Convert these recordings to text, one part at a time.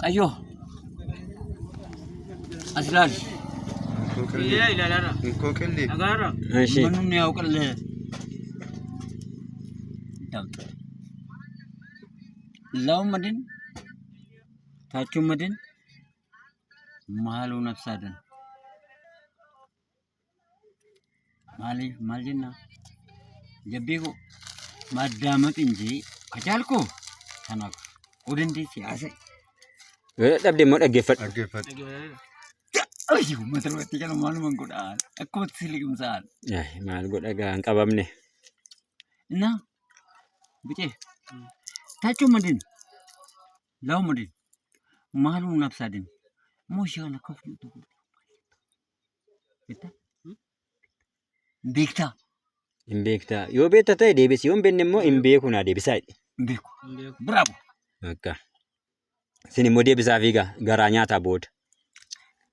أيوه أسرار لا لا لا እንኮክልኝ أقرأ እሺ ምኑን ያውቅልህ ላው መድን ታቹ መድን መሀሉ ነፍስ አድን ማልጅና ጀቤኮ ማዳመጥ እንጂ ከቻልኩ ተናኩ ወደንዴ ሲያሰ dhabde immoo dhaggeeffadhu. አገፈት አዩ መትሮት ይቀር ማሉ መንጎዳል እኮ ትስልቅምሳል Maal godha gaa hin qabamne. እና ብጤ ታቹ መድን ላው መድን መሀሉ ነፍስ አድን ሞሽያና ከፍሉ ቤክታ Hin beektaa. Yoo beekta ta'e deebisi. Yoo hin beekne immoo hin beeku naa deebisaa jedhe. ቤኩ ብራቦ Akka. Isin immoo deebisaafii gaa garaa nyaataa booda.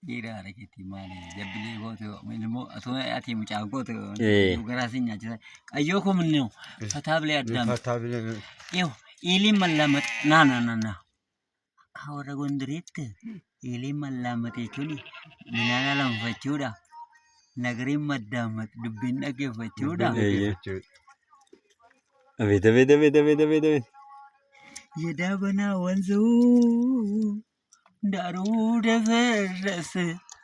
ዲራ ረከቲ ማለ ጀብሌ ጎቶ ምንሞ አቶ ያቲ ሙጫ ጎቶ Eh. ገራሲኛ ጀ ቀዮ ኮ ምን ነው ፈታብለ ያዳም ፈታብለ ይው ኢሊ መላመጥ ና ና ና ና ካወረ ጎንድሬት ኢሊ መላመጥ ይቹኒ ምናና ለምፈቹዳ ነገሪ መዳመጥ ድብን ነገፈቹዳ Abeet abeet abeet abeet abeet abeet. የዳበና ወንዙ ዳሩ ደፈረስ